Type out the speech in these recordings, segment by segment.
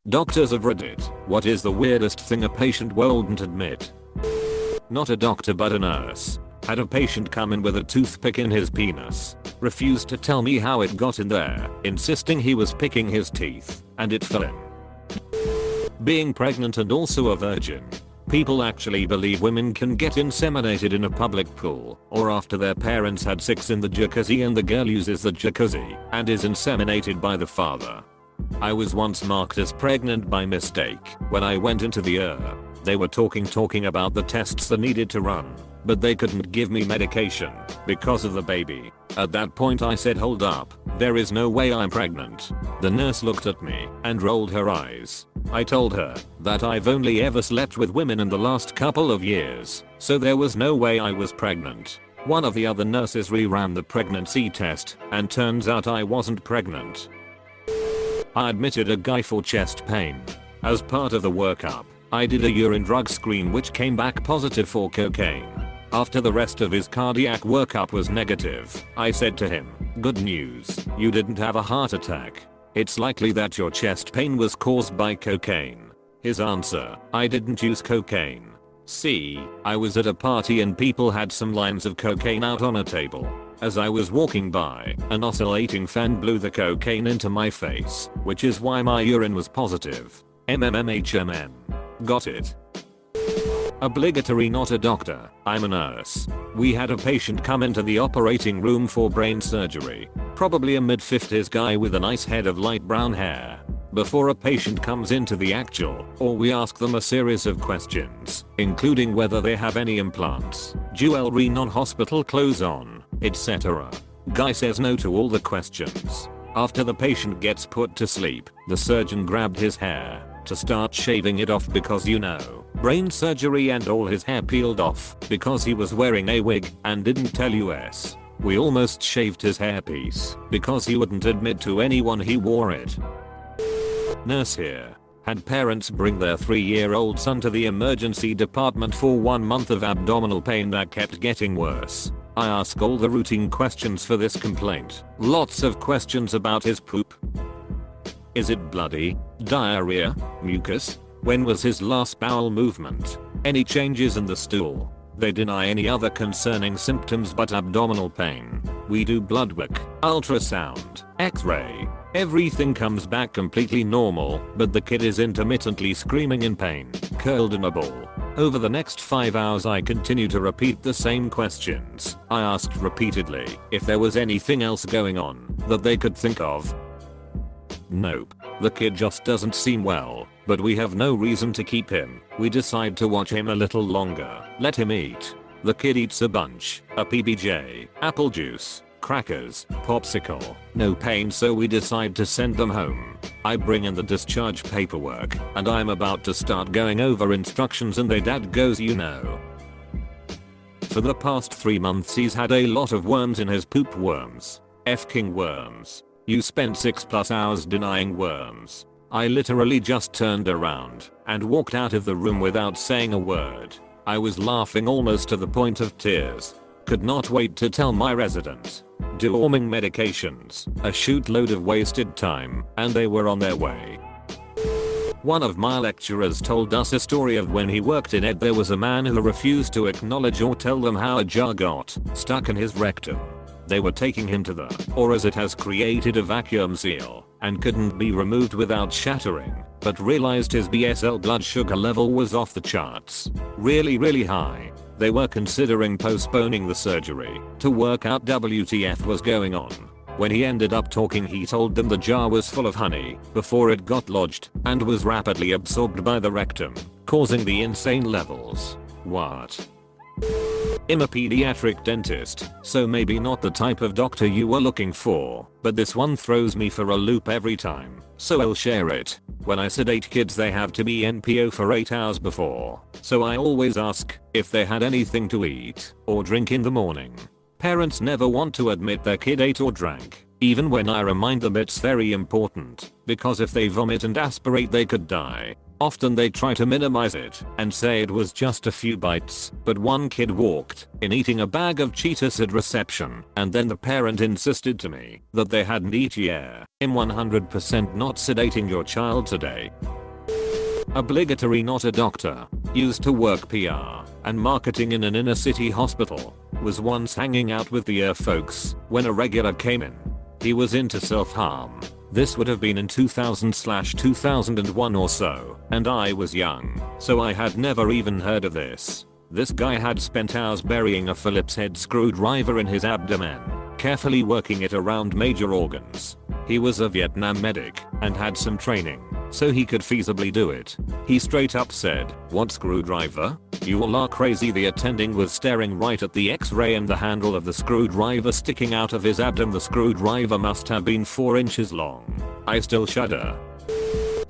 Doctors of Reddit, what is the weirdest thing a patient won't admit? Not a doctor but a nurse. Had a patient come in with a toothpick in his penis. Refused to tell me how it got in there, insisting he was picking his teeth, and it fell in. Being pregnant and also a virgin. People actually believe women can get inseminated in a public pool or after their parents had sex in the jacuzzi and the girl uses the jacuzzi and is inseminated by the father. I was once marked as pregnant by mistake when I went into the They were talking about the tests that needed to run, but they couldn't give me medication because of the baby. At that point I said, hold up, there is no way I'm pregnant. The nurse looked at me and rolled her eyes. I told her that I've only ever slept with women in the last couple of years, so there was no way I was pregnant. One of the other nurses reran the pregnancy test and turns out I wasn't pregnant. I admitted a guy for chest pain. As part of the workup, I did a urine drug screen which came back positive for cocaine. After the rest of his cardiac workup was negative, I said to him, good news, you didn't have a heart attack. It's likely that your chest pain was caused by cocaine. His answer, I didn't use cocaine. See, I was at a party and people had some lines of cocaine out on a table. As I was walking by, an oscillating fan blew the cocaine into my face, which is why my urine was positive. MMMHMM. Got it. Obligatory, not a doctor, I'm a nurse. We had a patient come into the operating room for brain surgery. Probably a mid-50s guy with a nice head of light brown hair. Before a patient comes into the actual, or we ask them a series of questions, including whether they have any implants, jewelry, non-hospital clothes on, etc. Guy says no to all the questions. After the patient gets put to sleep, the surgeon grabbed his hair to start shaving it off because brain surgery, and all his hair peeled off because he was wearing a wig and didn't tell us. We almost shaved his hairpiece because he wouldn't admit to anyone he wore it. Nurse here. Had parents bring their 3-year-old son to the emergency department for 1 month of abdominal pain that kept getting worse. I ask all the routine questions for this complaint. Lots of questions about his poop. Is it bloody? Diarrhea? Mucus? When was his last bowel movement? Any changes in the stool? They deny any other concerning symptoms but abdominal pain. We do blood work, ultrasound, x-ray. Everything comes back completely normal, but the kid is intermittently screaming in pain, curled in a ball. Over the next 5 hours I continue to repeat the same questions. I asked repeatedly if there was anything else going on that they could think of. Nope. The kid just doesn't seem well, but we have no reason to keep him. We decide to watch him a little longer. Let him eat. The kid eats a bunch, a PBJ, apple juice, crackers, popsicle. No pain, so we decide to send them home. I bring in the discharge paperwork and I'm about to start going over instructions and their dad goes, for the past 3 months he's had a lot of worms in his poop. Worms. F-king worms. You spent 6+ hours denying worms. I literally just turned around and walked out of the room without saying a word. I was laughing almost to the point of tears. Could not wait to tell my residents. Deworming medications, a shootload of wasted time, and they were on their way. One of my lecturers told us a story of when he worked in ed. There was a man who refused to acknowledge or tell them how a jar got stuck in his rectum. They were taking him to or as it has created a vacuum seal and couldn't be removed without shattering, but realized his BSL blood sugar level was off the charts. Really high. They were considering postponing the surgery to work out WTF was going on. When he ended up talking, he told them the jar was full of honey before it got lodged and was rapidly absorbed by the rectum, causing the insane levels. What? I'm a pediatric dentist, so maybe not the type of doctor you were looking for, but this one throws me for a loop every time, so I'll share it. When I sedate kids they have to be NPO for 8 hours before, so I always ask if they had anything to eat or drink in the morning. Parents never want to admit their kid ate or drank, even when I remind them it's very important, because if they vomit and aspirate they could die. Often they try to minimize it and say it was just a few bites, but one kid walked in eating a bag of Cheetos at reception, and then the parent insisted to me that they hadn't eaten. I'm 100% not sedating your child today. obligatory not a doctor, used to work PR and marketing in an inner city hospital, was once hanging out with the folks when a regular came in. He was into self-harm. This would have been in 2000/2001 or so, and I was young, so I had never even heard of this. This guy had spent hours burying a Phillips head screwdriver in his abdomen, carefully working it around major organs. He was a Vietnam medic and had some training, so he could feasibly do it. He straight up said, "What screwdriver? You all are crazy." The attending was staring right at the x-ray and the handle of the screwdriver sticking out of his abdomen. The screwdriver must have been 4 inches long. I still shudder.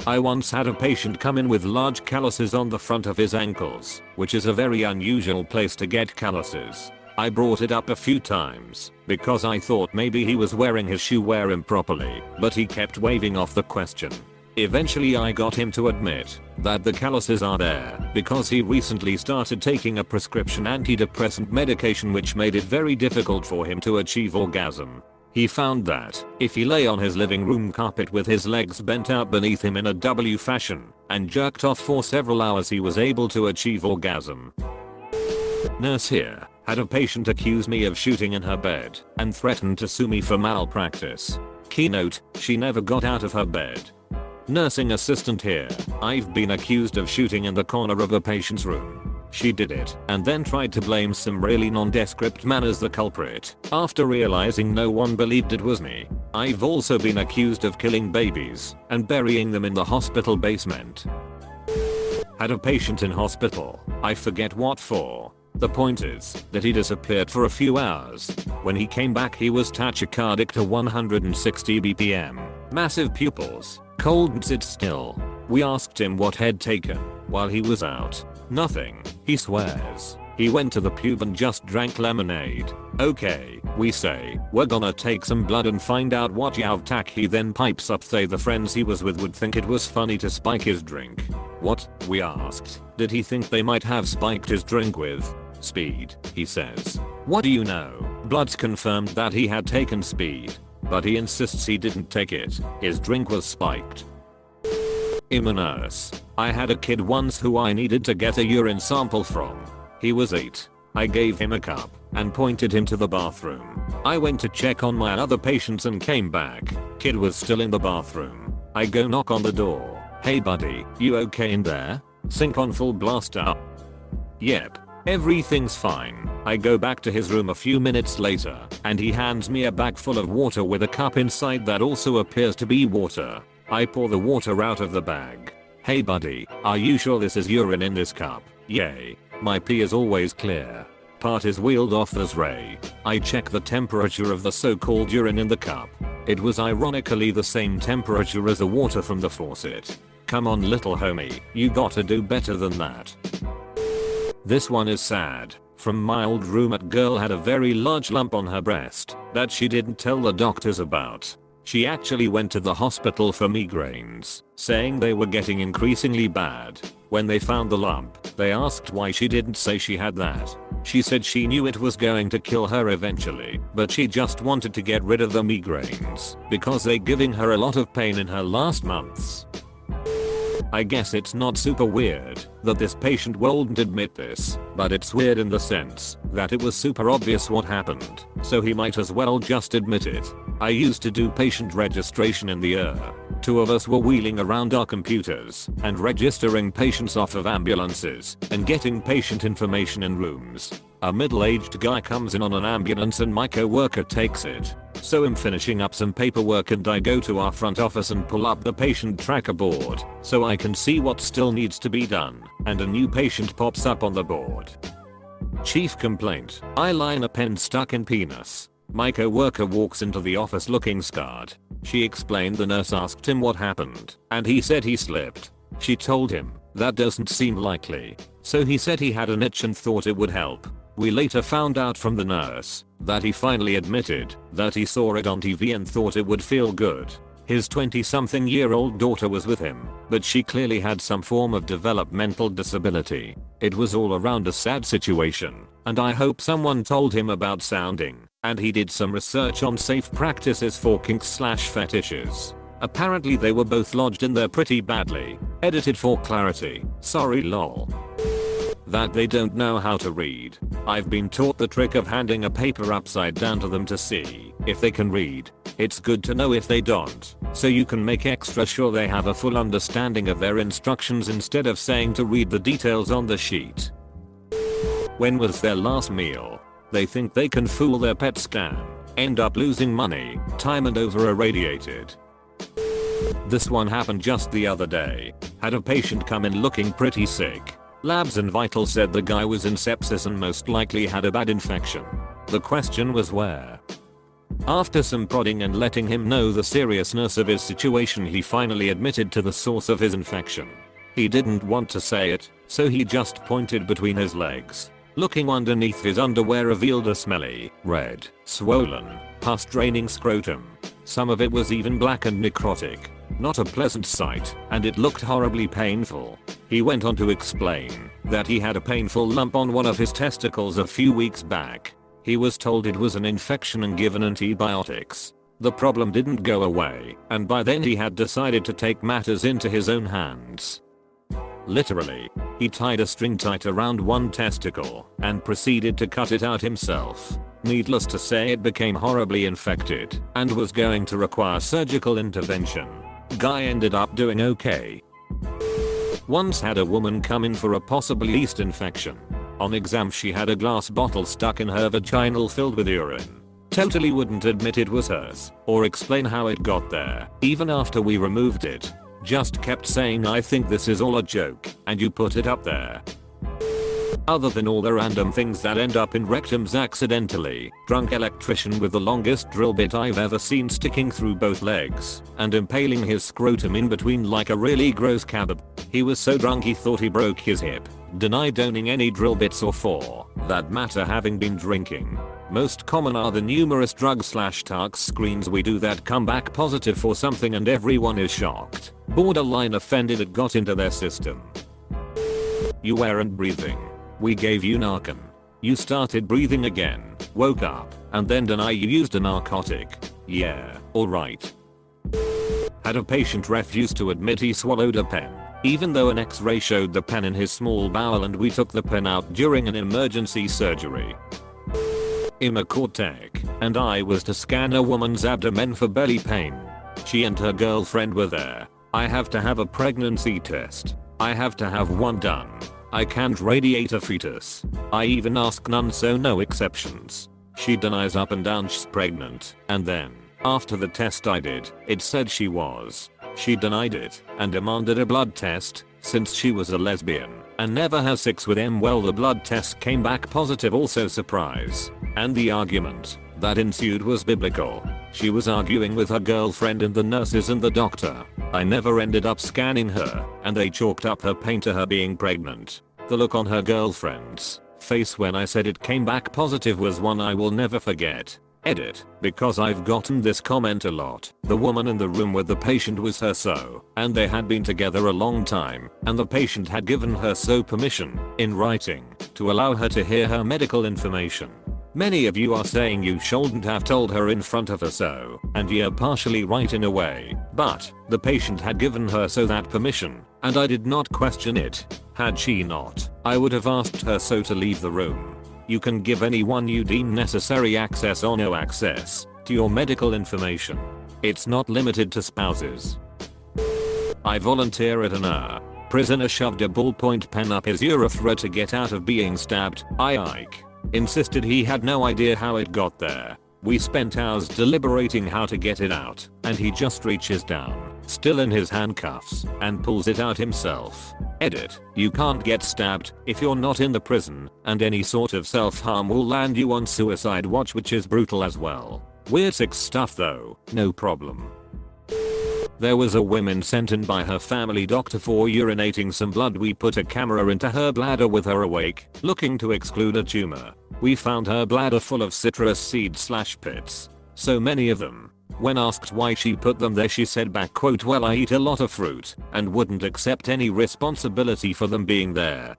I once had a patient come in with large calluses on the front of his ankles, which is a very unusual place to get calluses. I brought it up a few times because I thought maybe he was wearing his shoe wear improperly, but he kept waving off the question. Eventually I got him to admit that the calluses are there because he recently started taking a prescription antidepressant medication which made it very difficult for him to achieve orgasm. He found that if he lay on his living room carpet with his legs bent out beneath him in a W fashion and jerked off for several hours, he was able to achieve orgasm. Nurse here had a patient accuse me of shooting in her bed and threatened to sue me for malpractice. Keynote, she never got out of her bed. Nursing assistant here, I've been accused of shooting in the corner of a patient's room. She did it and then tried to blame some really nondescript man as the culprit after realizing no one believed it was me. I've also been accused of killing babies and burying them in the hospital basement. Had a patient in hospital, I forget what for. The point is that he disappeared for a few hours. When he came back he was tachycardic to 160 BPM, massive pupils, cold and sit still. We asked him what he'd taken while he was out. Nothing, he swears. He went to the pub and just drank lemonade. Okay, we say, we're gonna take some blood and find out what you've tack. He then pipes up say the friends he was with would think it was funny to spike his drink. What? We asked. Did he think they might have spiked his drink with speed? He says. What do you know? Bloods confirmed that he had taken speed, but he insists he didn't take it. His drink was spiked. I'm a nurse. I had a kid once who I needed to get a urine sample from. He was 8. I gave him a cup and pointed him to the bathroom. I went to check on my other patients and came back. Kid was still in the bathroom. I go knock on the door. Hey buddy, you okay in there? Sink on full blast up. Yep. Everything's fine. I go back to his room a few minutes later and he hands me a bag full of water with a cup inside that also appears to be water. I pour the water out of the bag. Hey buddy, are you sure this is urine in this cup? Yay. My pee is always clear. Part is wheeled off as Ray. I check the temperature of the so-called urine in the cup. It was ironically the same temperature as the water from the faucet. Come on little homie, you gotta do better than that. This one is sad. From my old roommate, girl had a very large lump on her breast that she didn't tell the doctors about. She actually went to the hospital for migraines, saying they were getting increasingly bad. When they found the lump, they asked why she didn't say she had that. She said she knew it was going to kill her eventually, but she just wanted to get rid of the migraines because they're giving her a lot of pain in her last months. I guess it's not super weird that this patient wouldn't admit this, but it's weird in the sense that it was super obvious what happened, so he might as well just admit it. I used to do patient registration in the ER. 2 of us were wheeling around our computers and registering patients off of ambulances and getting patient information in rooms. A middle-aged guy comes in on an ambulance and my coworker takes it. So I'm finishing up some paperwork and I go to our front office and pull up the patient tracker board so I can see what still needs to be done, and a new patient pops up on the board. Chief complaint: eyeliner pen stuck in penis. My coworker walks into the office looking scarred. She explained the nurse asked him what happened and he said he slipped. She told him that doesn't seem likely, so he said he had an itch and thought it would help. We later found out from the nurse that he finally admitted that he saw it on TV and thought it would feel good. His 20-something-year-old daughter was with him, but she clearly had some form of developmental disability. It was all around a sad situation, and I hope someone told him about sounding, and he did some research on safe practices for kinks/fetishes. Apparently they were both lodged in there pretty badly. Edited for clarity. Sorry lol. That they don't know how to read. I've been taught the trick of handing a paper upside down to them to see if they can read. It's good to know if they don't, so you can make extra sure they have a full understanding of their instructions instead of saying to read the details on the sheet. When was their last meal? They think they can fool their PET scan, end up losing money, time and over irradiated. This one happened just the other day. Had a patient come in looking pretty sick. Labs and vitals said the guy was in sepsis and most likely had a bad infection. The question was where. After some prodding and letting him know the seriousness of his situation, he finally admitted to the source of his infection. He didn't want to say it, so he just pointed between his legs. Looking underneath his underwear revealed a smelly, red, swollen, pus-draining scrotum. Some of it was even black and necrotic. Not a pleasant sight, and it looked horribly painful. He went on to explain that he had a painful lump on one of his testicles a few weeks back. He was told it was an infection and given antibiotics. The problem didn't go away, and by then he had decided to take matters into his own hands. Literally, he tied a string tight around one testicle and proceeded to cut it out himself. Needless to say, it became horribly infected and was going to require surgical intervention. Guy ended up doing okay. Once had a woman come in for a possible yeast infection. On exam she had a glass bottle stuck in her vaginal filled with urine. Totally wouldn't admit it was hers or explain how it got there, even after we removed it. Just kept saying, I think this is all a joke and you put it up there. Other than all the random things that end up in rectums accidentally, drunk electrician with the longest drill bit I've ever seen sticking through both legs and impaling his scrotum in between like a really gross kebab. He was so drunk he thought he broke his hip. Denied owning any drill bits or for that matter having been drinking. Most common are the numerous drug/tox screens we do that come back positive for something and everyone is shocked, borderline offended it got into their system. You weren't breathing. We gave you Narcan. You started breathing again, woke up, and then deny you used a narcotic. Yeah, alright. Had a patient refuse to admit he swallowed a pen, even though an x-ray showed the pen in his small bowel and we took the pen out during an emergency surgery. Immacortec, and I was to scan a woman's abdomen for belly pain. She and her girlfriend were there. I have to have a pregnancy test. I have to have one done. I can't radiate a fetus. I even ask none, so no exceptions. She denies up and down she's pregnant, and then, after the test I did, it said she was. She denied it and demanded a blood test, since she was a lesbian and never has sex with him. Well, the blood test came back positive, also surprise. And the argument that ensued was biblical. She was arguing with her girlfriend and the nurses and the doctor. I never ended up scanning her, and they chalked up her pain to her being pregnant. The look on her girlfriend's face when I said it came back positive was one I will never forget. Edit, because I've gotten this comment a lot. The woman in the room with the patient was her so, and they had been together a long time, and the patient had given her so permission, in writing, to allow her to hear her medical information. Many of you are saying you shouldn't have told her in front of her so, and you're partially right in a way, but the patient had given her so that permission, and I did not question it. Had she not, I would have asked her so to leave the room. You can give anyone you deem necessary access or no access to your medical information. It's not limited to spouses. I volunteer at an prisoner shoved a ballpoint pen up his urethra to get out of being stabbed. Ike insisted he had no idea how it got there. We spent hours deliberating how to get it out, and he just reaches down, still in his handcuffs, and pulls it out himself. Edit, you can't get stabbed if you're not in the prison, and any sort of self-harm will land you on suicide watch, which is brutal as well. Weird sick stuff though, no problem. There was a woman sent in by her family doctor for urinating some blood. We put a camera into her bladder with her awake, looking to exclude a tumor. We found her bladder full of citrus seed/pits. So many of them. When asked why she put them there, she said back quote, well, I eat a lot of fruit and wouldn't accept any responsibility for them being there.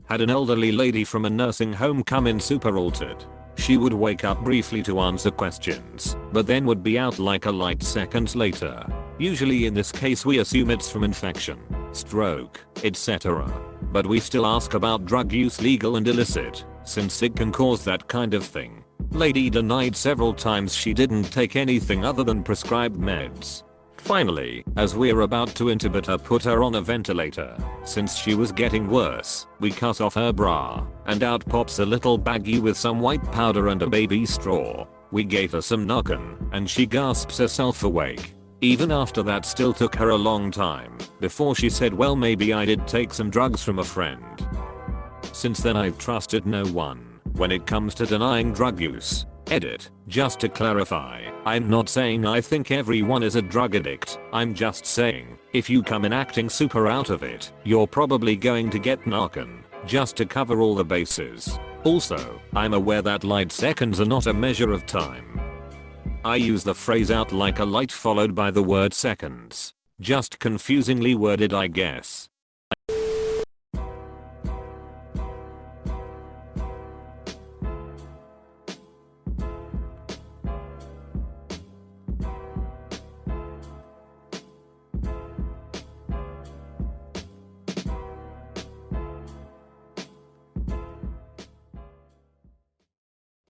Had an elderly lady from a nursing home come in super altered. She would wake up briefly to answer questions, but then would be out like a light seconds later. Usually in this case we assume it's from infection, stroke, etc. But we still ask about drug use, legal and illicit, since it can cause that kind of thing. Lady denied several times she didn't take anything other than prescribed meds. Finally, as we're about to intubate her, put her on a ventilator, since she was getting worse, we cut off her bra, and out pops a little baggie with some white powder and a baby straw. We gave her some Narcan, and she gasps herself awake. Even after that still took her a long time, before she said, well, maybe I did take some drugs from a friend. Since then I've trusted no one when it comes to denying drug use. Edit. Just to clarify, I'm not saying I think everyone is a drug addict, I'm just saying, if you come in acting super out of it, you're probably going to get Narcan, just to cover all the bases. Also, I'm aware that light seconds are not a measure of time. I use the phrase out like a light followed by the word seconds. Just confusingly worded, I guess.